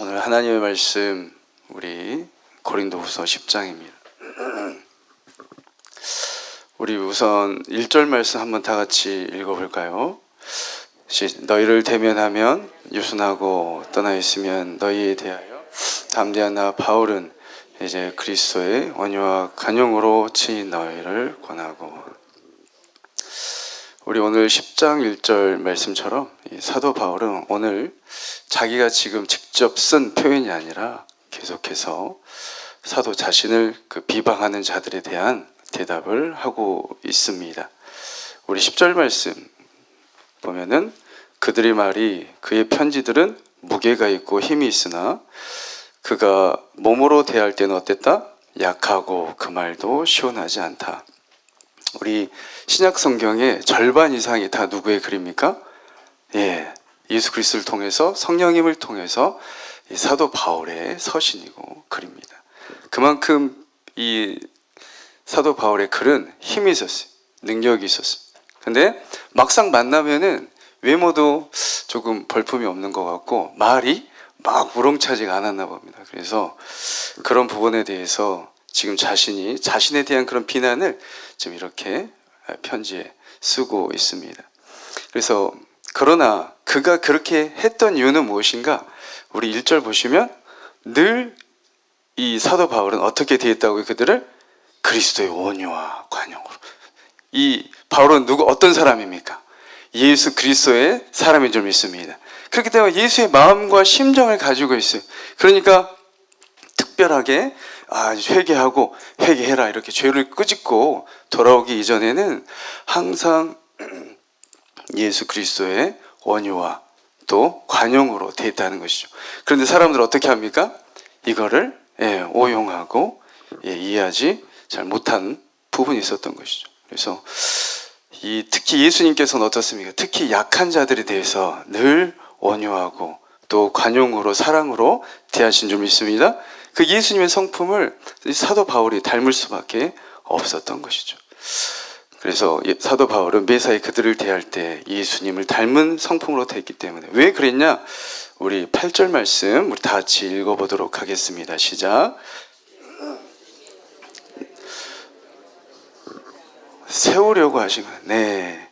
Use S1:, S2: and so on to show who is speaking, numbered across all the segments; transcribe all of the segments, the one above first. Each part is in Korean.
S1: 오늘 하나님의 말씀 우리 고린도후서 10장입니다. 우리 우선 1절 말씀 한번 다 같이 읽어볼까요? 너희를 대면하면 유순하고 떠나 있으면 너희에 대하여 담대한 나 바울은 이제 그리스도의 온유와 간용으로 친히 너희를 권하고. 우리 오늘 10장 1절 말씀처럼 이 사도 바울은 오늘 자기가 지금 직접 쓴 표현이 아니라 계속해서 사도 자신을 비방하는 자들에 대한 대답을 하고 있습니다. 우리 10절 말씀 보면은 그들의 말이 그의 편지들은 무게가 있고 힘이 있으나 그가 몸으로 대할 때는 어땠다? 약하고 그 말도 시원하지 않다. 우리 신약 성경의 절반 이상이 다 누구의 글입니까? 예수 그리스도를 통해서 성령님을 통해서 이 사도 바울의 서신이고 글입니다. 그만큼 이 사도 바울의 글은 힘이 있었어요. 능력이 있었어요. 근데 막상 만나면은 외모도 조금 벌품이 없는 것 같고 말이 막 우렁차지가 않았나 봅니다. 그래서 그런 부분에 대해서 지금 자신에 대한 그런 비난을 지금 이렇게 편지에 쓰고 있습니다. 그래서 그러나 그가 그렇게 했던 이유는 무엇인가? 우리 1절 보시면 늘 이 사도 바울은 어떻게 되었다고요? 그들을 그리스도의 온유와 관용으로. 이 바울은 어떤 사람입니까? 예수 그리스도의 사람인 줄 믿습니다. 그렇기 때문에 예수의 마음과 심정을 가지고 있어요. 그러니까 특별하게 회개하고 회개해라 이렇게 죄를 끄집고 돌아오기 이전에는 항상 예수 그리스도의 온유와 또 관용으로 되어 있다는 것이죠. 그런데 사람들은 어떻게 합니까? 이거를 오용하고 이해하지 잘 못한 부분이 있었던 것이죠. 그래서 특히 예수님께서는 어떻습니까? 특히 약한 자들에 대해서 늘 온유하고 또 관용으로 사랑으로 대하신 줄 믿습니다. 그 예수님의 성품을 사도 바울이 닮을 수밖에 없었던 것이죠. 그래서 사도 바울은 매사에 그들을 대할 때 예수님을 닮은 성품으로 됐기 때문에. 왜 그랬냐? 우리 8절 말씀 우리 다 같이 읽어보도록 하겠습니다. 시작. 세우려고 하신 거예요. 네,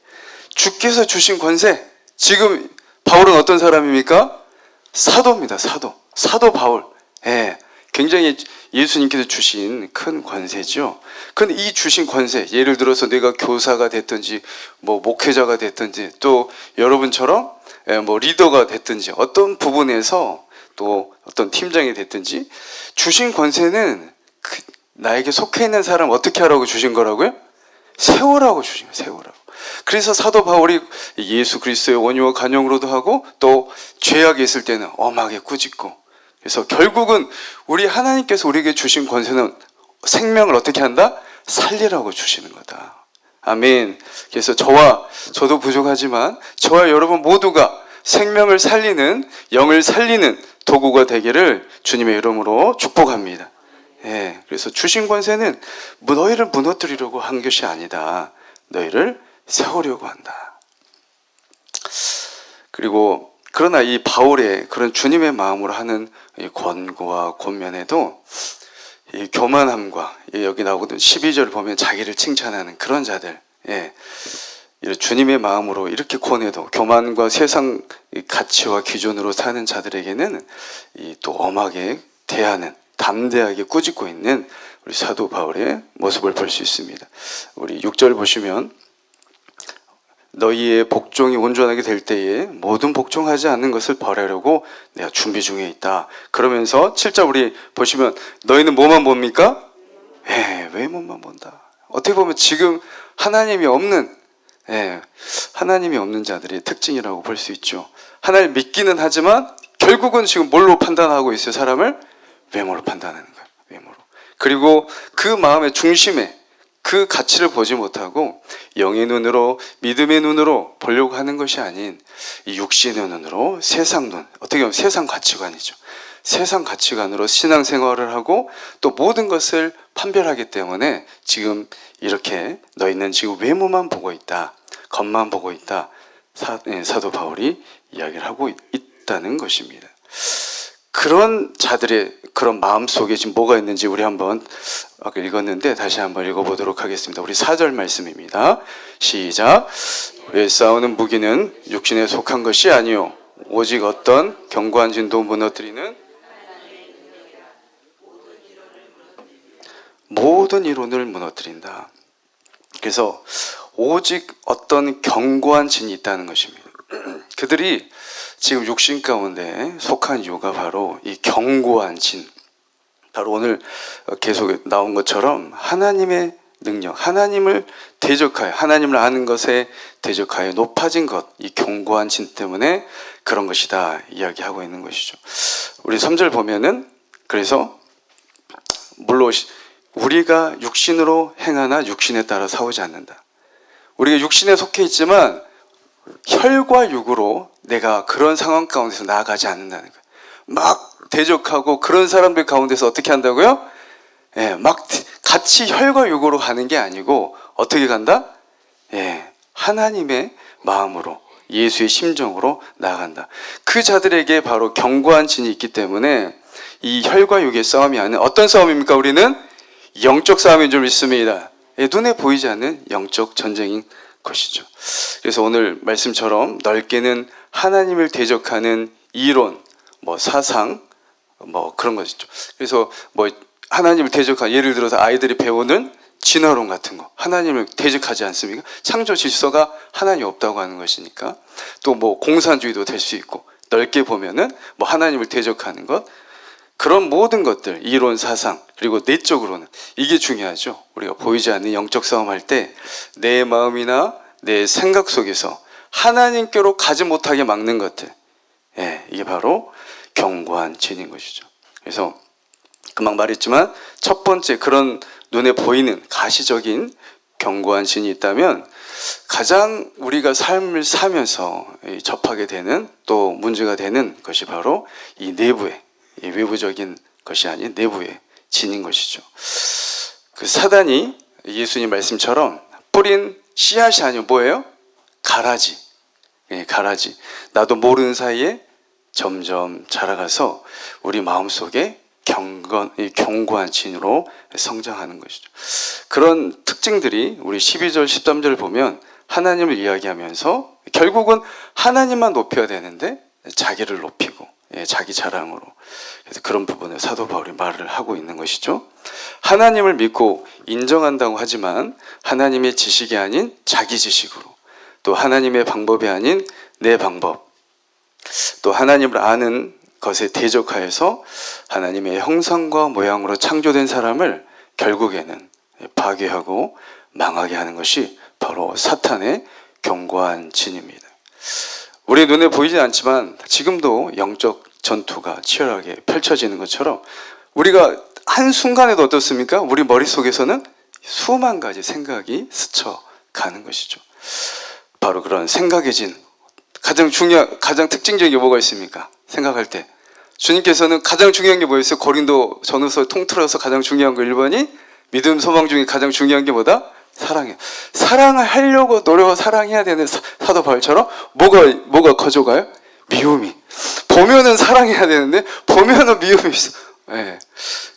S1: 주께서 주신 권세. 지금 바울은 어떤 사람입니까? 사도입니다. 사도 바울. 굉장히 예수님께서 주신 큰 권세죠. 그런데 이 주신 권세, 예를 들어서 내가 교사가 됐든지 목회자가 됐든지 또 여러분처럼 리더가 됐든지 어떤 부분에서 또 어떤 팀장이 됐든지 주신 권세는 나에게 속해 있는 사람 어떻게 하라고 주신 거라고요? 세우라고 주신 거예요. 세우라고. 그래서 사도 바울이 예수 그리스도의 온유와 간용으로도 하고 또 죄악이 있을 때는 엄하게 꾸짖고. 그래서 결국은 우리 하나님께서 우리에게 주신 권세는 생명을 어떻게 한다? 살리라고 주시는 거다. 아멘. 그래서 저도 부족하지만 저와 여러분 모두가 생명을 살리는, 영을 살리는 도구가 되기를 주님의 이름으로 축복합니다. 그래서 주신 권세는 너희를 무너뜨리려고 한 것이 아니다. 너희를 세우려고 한다. 그러나 이 바울의 그런 주님의 마음으로 하는 이 권고와 권면에도 이 교만함과 여기 나오거든 12절 보면 자기를 칭찬하는 그런 자들, 주님의 마음으로 이렇게 권해도 교만과 세상 가치와 기준으로 사는 자들에게는 또 엄하게 대하는, 담대하게 꾸짖고 있는 우리 사도 바울의 모습을 볼 수 있습니다. 우리 6절 보시면 너희의 복종이 온전하게 될 때에 모든 복종하지 않는 것을 버리려고 내가 준비 중에 있다. 그러면서 7절 우리 보시면 너희는 뭐만 봅니까? 외모만 본다. 어떻게 보면 지금 하나님이 없는 자들의 특징이라고 볼 수 있죠. 하나님 믿기는 하지만 결국은 지금 뭘로 판단하고 있어요? 사람을 외모로 판단하는 거예요. 외모로. 그리고 그 마음의 중심에 그 가치를 보지 못하고 영의 눈으로, 믿음의 눈으로 보려고 하는 것이 아닌 이 육신의 눈으로, 세상 눈, 어떻게 보면 세상 가치관이죠. 세상 가치관으로 신앙생활을 하고 또 모든 것을 판별하기 때문에 지금 이렇게 너희는 지금 외모만 보고 있다, 겉만 보고 있다, 사도 바울이 이야기를 하고 있다는 것입니다. 그런 자들의 그런 마음 속에 지금 뭐가 있는지 우리 한번 아까 읽었는데 다시 한번 읽어보도록 하겠습니다. 우리 4절 말씀입니다. 시작. 우리의 싸우는 무기는 육신에 속한 것이 아니요 오직 어떤 견고한 진도 무너뜨리는 모든 이론을 무너뜨린다. 그래서 오직 어떤 견고한 진이 있다는 것입니다. 그들이 지금 육신 가운데 속한 이유가 바로 이 견고한 진, 바로 오늘 계속 나온 것처럼 하나님의 능력, 하나님을 대적하여, 하나님을 아는 것에 대적하여 높아진 것, 이 견고한 진 때문에 그런 것이다 이야기하고 있는 것이죠. 우리 3절 보면은 그래서 물론 우리가 육신으로 행하나 육신에 따라 싸우지 않는다. 우리가 육신에 속해 있지만 혈과 육으로 내가 그런 상황 가운데서 나아가지 않는다는 거예요. 막 대적하고 그런 사람들 가운데서 어떻게 한다고요? 예, 막 같이 혈과 육으로 가는 게 아니고 어떻게 간다? 예, 하나님의 마음으로 예수의 심정으로 나아간다. 그 자들에게 바로 견고한 진이 있기 때문에 이 혈과 육의 싸움이 아닌 어떤 싸움입니까? 우리는 영적 싸움인 줄 믿습니다. 예, 눈에 보이지 않는 영적 전쟁인 것이죠. 그래서 오늘 말씀처럼 넓게는 하나님을 대적하는 이론, 사상, 그런 것이죠. 그래서 하나님을 대적한 예를 들어서 아이들이 배우는 진화론 같은 거 하나님을 대적하지 않습니까? 창조 질서가 하나님 없다고 하는 것이니까 또 공산주의도 될 수 있고 넓게 보면은 하나님을 대적하는 것 그런 모든 것들 이론 사상 그리고 내적으로는 이게 중요하죠. 우리가 보이지 않는 영적 싸움할 때 내 마음이나 내 생각 속에서 하나님께로 가지 못하게 막는 것들 이게 바로 견고한 진인 것이죠. 그래서 금방 말했지만 첫 번째 그런 눈에 보이는 가시적인 견고한 진이 있다면 가장 우리가 삶을 사면서 접하게 되는 또 문제가 되는 것이 바로 이 내부의 이 외부적인 것이 아닌 내부의 진인 것이죠. 그 사단이 예수님 말씀처럼 뿌린 씨앗이 아니고 뭐예요? 가라지. 가라지. 나도 모르는 사이에 점점 자라가서 우리 마음속에 견고한 진으로 성장하는 것이죠. 그런 특징들이 우리 12절, 13절을 보면 하나님을 이야기하면서 결국은 하나님만 높여야 되는데 자기를 높이고 자기 자랑으로 그래서 그런 부분을 사도 바울이 말을 하고 있는 것이죠. 하나님을 믿고 인정한다고 하지만 하나님의 지식이 아닌 자기 지식으로 또 하나님의 방법이 아닌 내 방법 또 하나님을 아는 것에 대적하여서 하나님의 형상과 모양으로 창조된 사람을 결국에는 파괴하고 망하게 하는 것이 바로 사탄의 견고한 진입니다. 우리 눈에 보이진 않지만 지금도 영적 전투가 치열하게 펼쳐지는 것처럼 우리가 한순간에도 어떻습니까? 우리 머릿속에서는 수만 가지 생각이 스쳐가는 것이죠. 바로 그런 생각의 진 가장 특징적인 게 뭐가 있습니까? 생각할 때 주님께서는 가장 중요한 게 뭐였어요? 고린도 전후서 통틀어서 가장 중요한 거 1번이 믿음 소망 중에 가장 중요한 게 뭐다? 사랑이에요. 사랑을 하려고 노력을 사랑해야 되는 사도 바울처럼 뭐가 커져가요? 미움이. 보면은 사랑해야 되는데 보면은 미움이 있어. 네.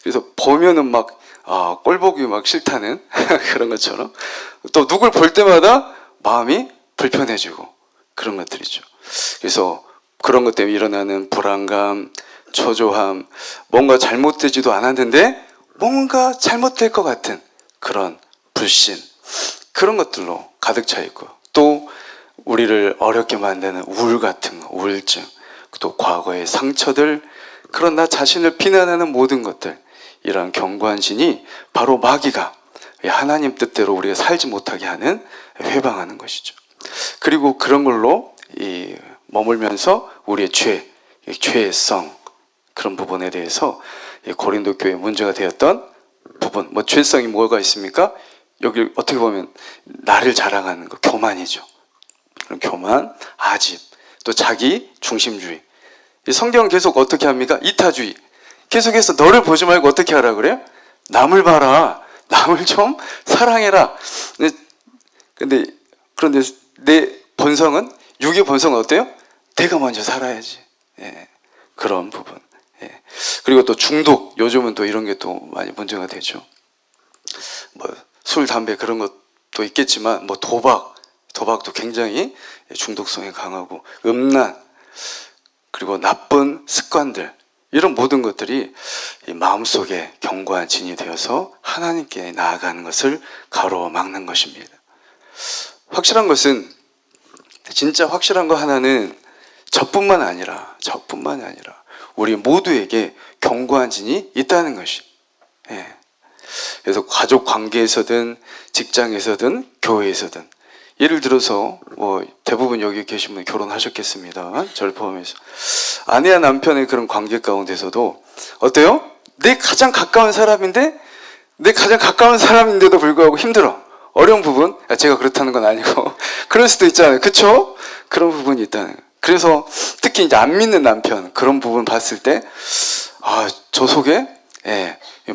S1: 그래서 보면은 꼴보기 싫다는 그런 것처럼 또 누굴 볼 때마다 마음이 불편해지고 그런 것들이죠. 그래서 그런 것 때문에 일어나는 불안감, 초조함, 뭔가 잘못되지도 않았는데 뭔가 잘못될 것 같은 그런 불신, 그런 것들로 가득 차 있고 또 우리를 어렵게 만드는 우울 같은 거, 우울증, 또 과거의 상처들, 그런 나 자신을 비난하는 모든 것들, 이런 견고한 진이 바로 마귀가 하나님 뜻대로 우리가 살지 못하게 하는 회방하는 것이죠. 그리고 그런 걸로 머물면서 우리의 죄성 그런 부분에 대해서 고린도 교회 문제가 되었던 부분, 죄성이 뭐가 있습니까? 여기 어떻게 보면 나를 자랑하는 거, 교만이죠. 그런 교만, 아집, 또 자기 중심주의. 이 성경은 계속 어떻게 합니까? 이타주의. 계속해서 너를 보지 말고 어떻게 하라 그래요? 남을 봐라. 남을 좀 사랑해라. 그런데 내 본성은, 육의 본성은 어때요? 내가 먼저 살아야지. 그런 부분. 그리고 또 중독, 요즘은 또 이런 게 또 많이 문제가 되죠. 뭐 술, 담배 그런 것도 있겠지만 뭐 도박도 굉장히 중독성이 강하고 음란, 그리고 나쁜 습관들, 이런 모든 것들이 이 마음속에 견고한 진이 되어서 하나님께 나아가는 것을 가로막는 것입니다. 확실한 것은, 진짜 확실한 거 하나는 저뿐만 아니라 우리 모두에게 견고한 진이 있다는 것이. 예. 그래서 가족 관계에서든 직장에서든 교회에서든, 예를 들어서 뭐 대부분 여기 계신 분 결혼하셨겠습니다. 저를 포함해서 아내와 남편의 그런 관계 가운데서도 어때요? 내 가장 가까운 사람인데도 불구하고 힘들어. 어려운 부분, 제가 그렇다는 건 아니고 그럴 수도 있잖아요. 그렇죠? 그런 부분이 있다는 거예요. 그래서 특히 이제 안 믿는 남편, 그런 부분 봤을 때, 저 속에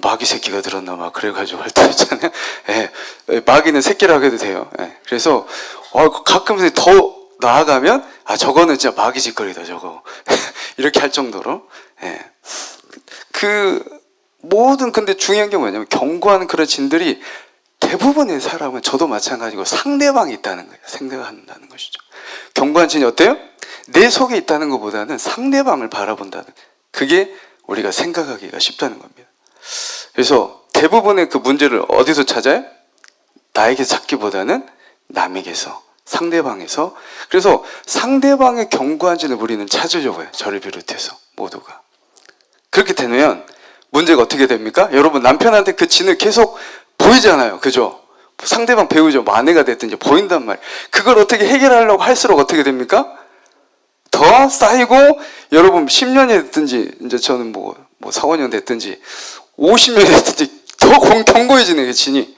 S1: 마귀 새끼가 들었나 막 그래가지고 할 때 있잖아요. 마귀는 새끼라고 해도 돼요. 그래서 가끔 더 나아가면 저거는 진짜 마귀 짓거리다 저거 이렇게 할 정도로. 그 모든, 근데 중요한 게 뭐냐면 견고한 그런 진들이 대부분의 사람은, 저도 마찬가지고, 상대방이 있다는 거예요. 생각한다는 것이죠. 견고한 진이 어때요? 내 속에 있다는 것보다는 상대방을 바라본다는, 그게 우리가 생각하기가 쉽다는 겁니다. 그래서 대부분의 그 문제를 어디서 찾아요? 나에게서 찾기보다는 남에게서, 상대방에서. 그래서 상대방의 견고한 진을 우리는 찾으려고 해요. 저를 비롯해서 모두가. 그렇게 되면 문제가 어떻게 됩니까? 여러분, 남편한테 그 진을 계속 보이잖아요. 그죠? 상대방 배우죠. 뭐 아내가 됐든지 보인단 말이에요. 그걸 어떻게 해결하려고 할수록 어떻게 됩니까? 더 쌓이고, 여러분 10년이 됐든지, 이제 저는 뭐 4, 5년 됐든지 50년이 됐든지 더 견고해지는 게 진이.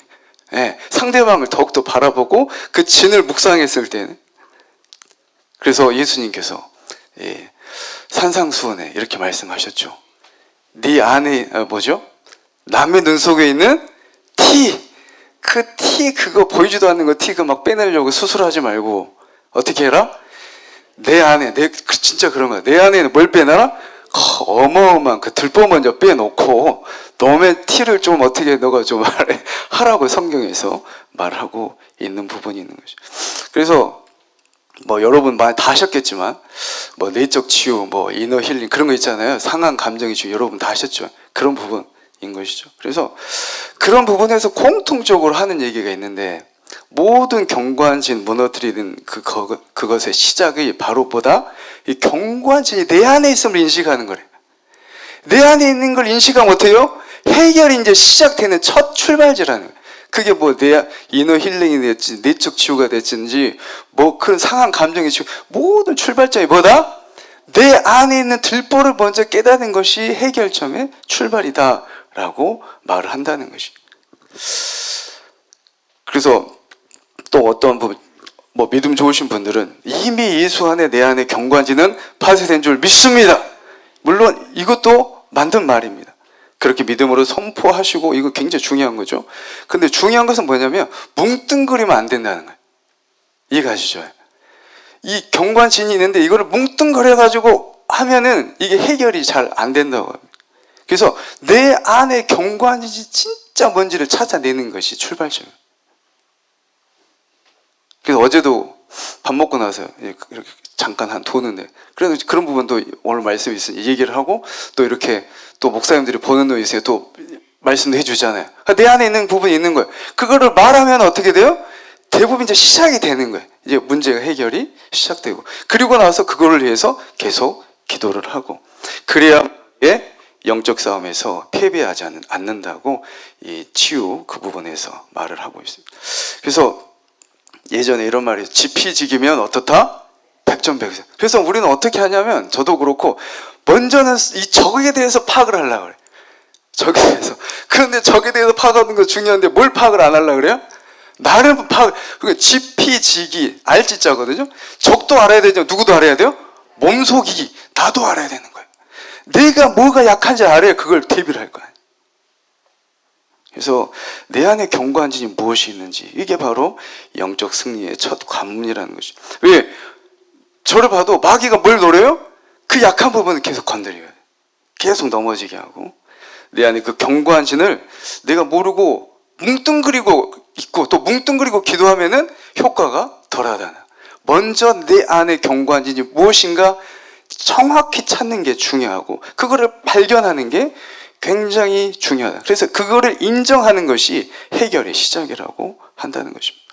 S1: 상대방을 더욱더 바라보고 그 진을 묵상했을 때는. 그래서 예수님께서 산상수훈에 이렇게 말씀하셨죠. 네 안에 남의 눈 속에 있는 그거 보이지도 않는 거 그거 막 빼내려고 수술하지 말고 어떻게 해라? 내 안에, 진짜 그런 거야. 내 안에는 뭘 빼내라? 어마어마한 그 들보 먼저 빼놓고 너의 티를 좀 어떻게 너가 좀 하라고 성경에서 말하고 있는 부분이 있는 거죠. 그래서 뭐 여러분 많이 다 하셨겠지만, 뭐 내적 치유, 뭐 이너 힐링 그런 거 있잖아요. 상한 감정의 치유, 여러분 다 하셨죠. 그런 부분인 것이죠. 그래서 그런 부분에서 공통적으로 하는 얘기가 있는데, 모든 견고한 진 무너뜨리는 그것의 시작이 바로 이 견고한 진이 내 안에 있음을 인식하는 거래요. 내 안에 있는 걸 인식하면 어때요? 해결이 이제 시작되는 첫 출발지라는 거예요. 그게 뭐 이너 힐링이 됐지, 내적 치유가 됐든지, 뭐 그런 상한 감정의 치유, 모든 출발점이 뭐다? 내 안에 있는 들보를 먼저 깨닫는 것이 해결점의 출발이다라고 말을 한다는 것이. 그래서 또 어떤 부분, 뭐 믿음 좋으신 분들은 이미 예수 안에 내 안에 견고한 진은 파쇄된 줄 믿습니다. 물론 이것도 만든 말입니다. 그렇게 믿음으로 선포하시고, 이거 굉장히 중요한 거죠. 근데 중요한 것은 뭐냐면 뭉뚱그리면 안 된다는 거예요. 이해가시죠? 이 견고한 진이 있는데 이거를 뭉뚱그려가지고 하면은 이게 해결이 잘 안 된다고 합니다. 그래서 내 안에 견고한 진이 진짜 뭔지를 찾아내는 것이 출발점이에요. 그래서 어제도 밥 먹고 나서 이렇게 잠깐 도는데, 그래도 그런 부분도 오늘 말씀이 있으니 얘기를 하고, 또 이렇게 또 목사님들이 보는 눈이 있어요. 또 말씀도 해주잖아요. 내 안에 있는 부분이 있는 거예요. 그거를 말하면 어떻게 돼요? 대부분 이제 시작이 되는 거예요. 이제 문제가 해결이 시작되고, 그리고 나서 그거를 위해서 계속 기도를 하고, 그래야 영적 싸움에서 패배하지 않는다고 이 치유 그 부분에서 말을 하고 있습니다. 그래서 예전에 이런 말이 있어요. 지피지기면 어떻다? 백전백승. 그래서 우리는 어떻게 하냐면, 저도 그렇고, 먼저는 이 적에 대해서 파악을 하려고 그래요. 적에 대해서. 그런데 적에 대해서 파악하는 거 중요한데 뭘 파악을 안 하려고 그래요? 나를 그러니까 지피지기, 알지자거든요. 적도 알아야 되죠. 누구도 알아야 돼요? 몸속이기, 나도 알아야 되는 거예요. 내가 뭐가 약한지 알아야 그걸 대비를 할 거예요. 그래서 내 안에 견고한 진이 무엇이 있는지, 이게 바로 영적 승리의 첫 관문이라는 것이. 왜? 저를 봐도 마귀가 뭘 노려요? 그 약한 부분을 계속 건드려요. 계속 넘어지게 하고, 내 안에 그 견고한 진을 내가 모르고 뭉뚱그리고 있고 또 뭉뚱그리고 기도하면은 효과가 덜하다. 먼저 내 안에 견고한 진이 무엇인가 정확히 찾는 게 중요하고, 그거를 발견하는 게 굉장히 중요하다. 그래서 그거를 인정하는 것이 해결의 시작이라고 한다는 것입니다.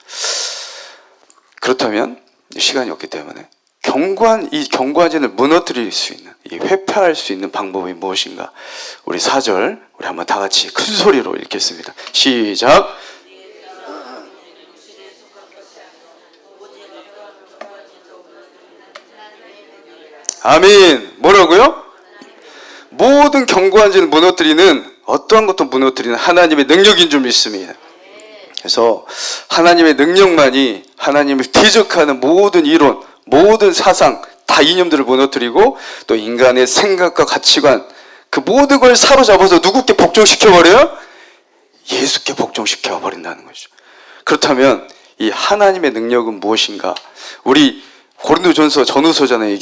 S1: 그렇다면 시간이 없기 때문에 이 견고한 진을 무너뜨릴 수 있는, 이 회피할 수 있는 방법이 무엇인가? 우리 4절 우리 한번 다 같이 큰 소리로 읽겠습니다. 시작. 아멘. 뭐라고요? 모든 견고한 진을 무너뜨리는, 어떠한 것도 무너뜨리는 하나님의 능력인 줄 믿습니다. 그래서 하나님의 능력만이 하나님을 대적하는 모든 이론, 모든 사상, 다 이념들을 무너뜨리고 또 인간의 생각과 가치관, 그 모든 걸 사로잡아서 누구께 복종시켜버려요? 예수께 복종시켜버린다는 거죠. 그렇다면 이 하나님의 능력은 무엇인가? 우리 고린도전서 전후서잖아요.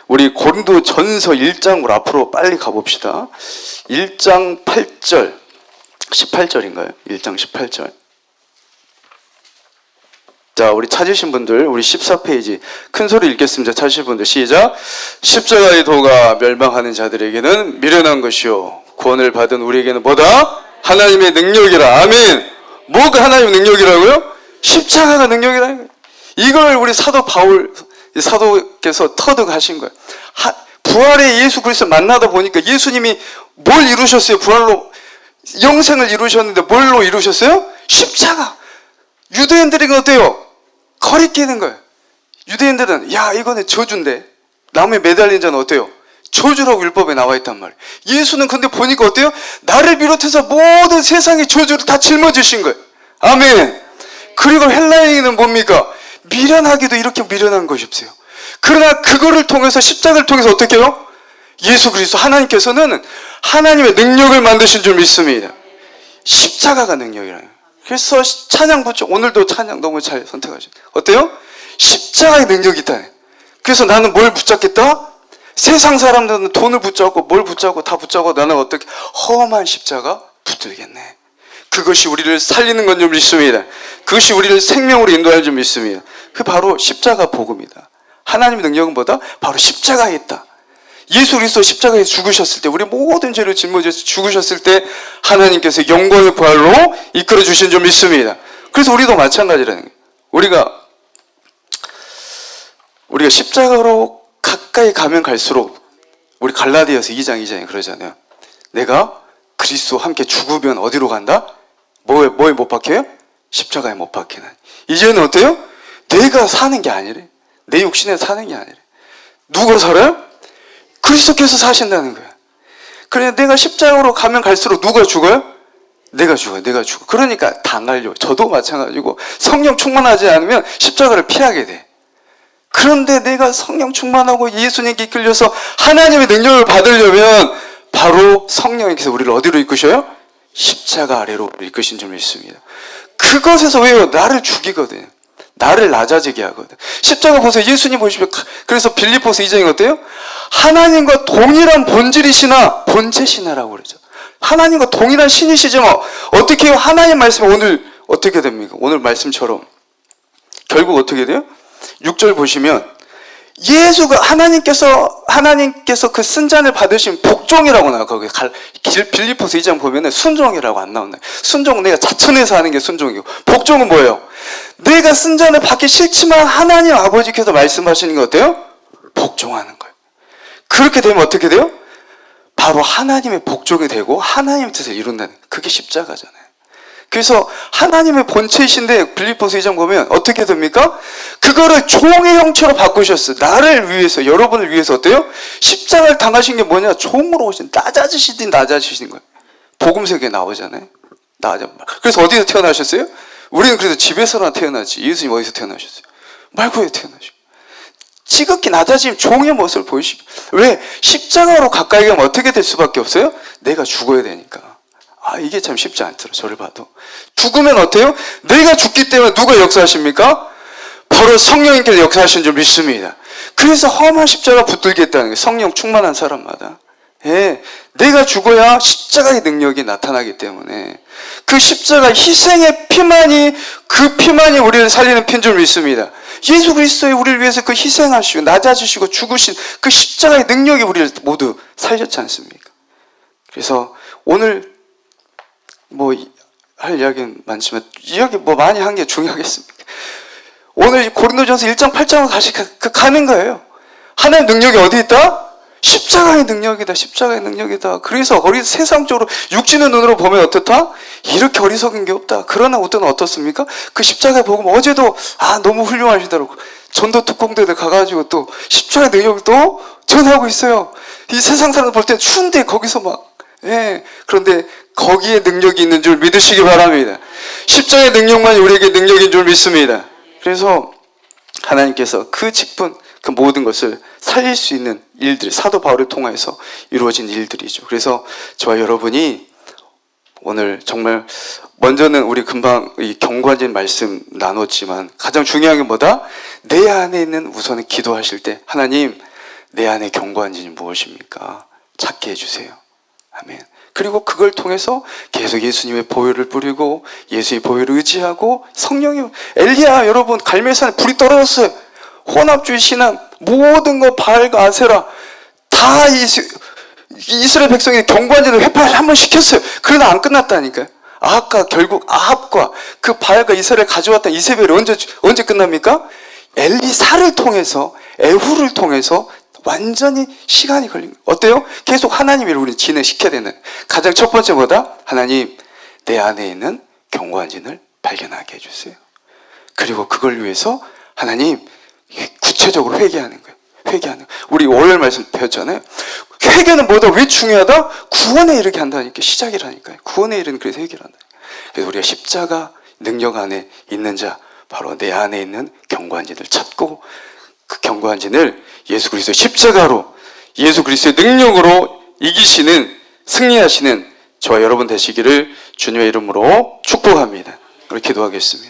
S1: 우리 고린도전서 1장으로 앞으로 빨리 가봅시다. 1장 8절 18절인가요? 1장 18절. 자, 우리 찾으신 분들, 우리 14페이지 큰 소리 읽겠습니다. 찾으신 분들 시작. 십자가의 도가 멸망하는 자들에게는 미련한 것이요 구원을 받은 우리에게는 뭐다? 하나님의 능력이라. 아멘. 뭐가 하나님의 능력이라고요? 십자가가 능력이라는 거예요. 이걸 우리 사도 바울 사도께서 터득하신 거예요. 부활의 예수 그리스도 만나다 보니까 예수님이 뭘 이루셨어요? 부활로 영생을 이루셨는데 뭘로 이루셨어요? 십자가. 유대인들은 어때요? 거리끼는 거예요. 유대인들은 야 이거는 저주인데, 나무에 매달린 자는 어때요? 저주라고 율법에 나와 있단 말이에요. 예수는 근데 보니까 어때요? 나를 비롯해서 모든 세상의 저주를 다 짊어지신 거예요. 아멘. 그리고 헬라인은 뭡니까? 미련하기도 이렇게 미련한 것이 없어요. 그러나 그거를 통해서, 십자가를 통해서 어떻게 해요? 예수 그리스도 하나님께서는 하나님의 능력을 만드신 줄 믿습니다. 십자가가 능력이라는 거예요. 그래서 찬양 붙죠. 오늘도 찬양 너무 잘 선택하셨어요. 어때요? 십자가의 능력이 있다. 그래서 나는 뭘 붙잡겠다? 세상 사람들은 돈을 붙잡고 뭘 붙잡고 다 붙잡고, 나는 어떻게 험한 십자가 붙들겠네. 그것이 우리를 살리는 건 줄 믿습니다. 그것이 우리를 생명으로 인도할 줄 믿습니다. 그 바로 십자가 복음이다. 하나님의 능력은 뭐다? 바로 십자가에 있다. 예수 그리스도 십자가에 죽으셨을 때, 우리 모든 죄를 짊어져서 죽으셨을 때 하나님께서 영광의 부활로 이끌어 주신 줄 믿습니다. 그래서 우리도 마찬가지라는 거예요. 우리가 십자가로 가까이 가면 갈수록, 우리 갈라디아서 2장 2장에 그러잖아요. 내가 그리스도와 함께 죽으면 어디로 간다? 뭐에 못 박혀요? 십자가에 못 박히는. 이제는 어때요? 내가 사는 게 아니래. 내 육신에 사는 게 아니래. 누가 살아요? 그리스도께서 사신다는 거야. 그러니까 내가 십자가로 가면 갈수록 누가 죽어요? 내가 죽어요. 그러니까 당하려고. 저도 마찬가지고 성령 충만하지 않으면 십자가를 피하게 돼. 그런데 내가 성령 충만하고 예수님께 이끌려서 하나님의 능력을 받으려면 바로 성령님께서 우리를 어디로 이끄셔요? 십자가 아래로 이끄신 줄 믿습니다. 그것에서 왜요? 나를 죽이거든요. 나를 낮아지게 하거든. 십자가 보세요. 예수님 보시면, 그래서 빌립보서 2장이 어때요? 하나님과 동일한 본질이시나 본체시나라고 그러죠. 하나님과 동일한 신이시지만 어떻게 해요? 하나님 말씀이 오늘 어떻게 됩니까? 오늘 말씀처럼 결국 어떻게 돼요? 6절 보시면 예수가 하나님께서 그 쓴잔을 받으신 복종이라고 나와. 거기 빌립보서 2장 보면은 순종이라고 안 나오나요? 순종은 내가 자천해서 하는 게 순종이고, 복종은 뭐예요? 내가 쓴잔을 받기 싫지만 하나님 아버지께서 말씀하시는 게 어때요? 복종하는 거예요. 그렇게 되면 어떻게 돼요? 바로 하나님의 복종이 되고 하나님의 뜻을 이룬다는, 그게 십자가잖아요. 그래서 하나님의 본체이신데 빌립보서 2장 보면 어떻게 됩니까? 그거를 종의 형체로 바꾸셨어요. 나를 위해서, 여러분을 위해서 어때요? 십자가를 당하신 게 뭐냐? 종으로 오신, 낮아지신 거예요. 복음서에 나오잖아요. 그래서 어디서 태어나셨어요? 우리는 그래서 집에서나 태어나지. 예수님 어디서 태어나셨어요? 말고에 태어나셨어요. 지극히 낮아진 종의 모습을 보이시고. 왜? 십자가로 가까이 가면 어떻게 될 수밖에 없어요? 내가 죽어야 되니까. 이게 참 쉽지 않더라. 저를 봐도. 죽으면 어때요? 내가 죽기 때문에 누가 역사하십니까? 바로 성령님께서 역사하신 줄 믿습니다. 그래서 험한 십자가 붙들겠다는 거예요. 성령 충만한 사람마다. 예, 내가 죽어야 십자가의 능력이 나타나기 때문에 그 십자가 희생의 피만이, 그 피만이 우리를 살리는 피인 줄 믿습니다. 예수 그리스도의 우리를 위해서 그 희생하시고 낮아지시고 죽으신 그 십자가의 능력이 우리를 모두 살렸지 않습니까? 그래서 오늘 뭐 할 이야기는 많지만 이야기 뭐 많이 한 게 중요하겠습니까? 오늘 고린도전서 1장 8장으로 다시 가는 거예요. 하나님의 능력이 어디 있다? 십자가의 능력이다. 십자가의 능력이다. 그래서 세상적으로 육신의 눈으로 보면 어떻다? 이렇게 어리석은 게 없다. 그러나 어떤 어떻습니까? 그 십자가에 보면 어제도 너무 훌륭하시더라고. 전도 특공대들 가가지고 또 십자가의 능력을 또 전하고 있어요. 이 세상 사람들 볼 때 추운데 거기서 막 그런데 거기에 능력이 있는 줄 믿으시기 바랍니다. 십자가의 능력만이 우리에게 능력인 줄 믿습니다. 그래서 하나님께서 그 직분, 그 모든 것을 살릴 수 있는 일들이 사도 바울을 통해서 이루어진 일들이죠. 그래서 저와 여러분이 오늘 정말 먼저는 우리 금방 이 경관진 말씀 나눴지만 가장 중요한 게 뭐다? 내 안에 있는 우선은 기도하실 때 하나님, 내 안에 경관진이 무엇입니까? 찾게 해주세요. 아멘. 그리고 그걸 통해서 계속 예수님의 보혈을 뿌리고 예수의 보혈을 의지하고 성령이, 엘리야 여러분 갈멜산에 불이 떨어졌어요. 혼합주의 신앙 모든 거 바알과 아세라 다 이스라엘 백성이 경관진을 회파를 한번 시켰어요. 그러나 안 끝났다니까요. 결국 아합과 그 바알과 이스라엘 가져왔던 이세벨이 언제 끝납니까? 엘리사를 통해서, 에후를 통해서 완전히 시간이 걸린 거예요. 어때요? 계속 하나님을 우리 진행시켜야 되는. 가장 첫 번째 뭐다? 하나님, 내 안에 있는 경관진을 발견하게 해주세요. 그리고 그걸 위해서 하나님 구체적으로 회개하는 거예요. 회개하는 거예요. 우리 월요일 말씀 배웠잖아요. 회개는 뭐다? 왜 중요하다? 구원에 이르게 한다니까. 시작이라니까요. 구원에 이르는, 그래서 회개를 한다. 그래서 우리가 십자가 능력 안에 있는 자, 바로 내 안에 있는 경관진을 찾고 그 경관진을 예수 그리스도의 십자가로, 예수 그리스도의 능력으로 이기시는, 승리하시는 저와 여러분 되시기를 주님의 이름으로 축복합니다. 우리 기도하겠습니다.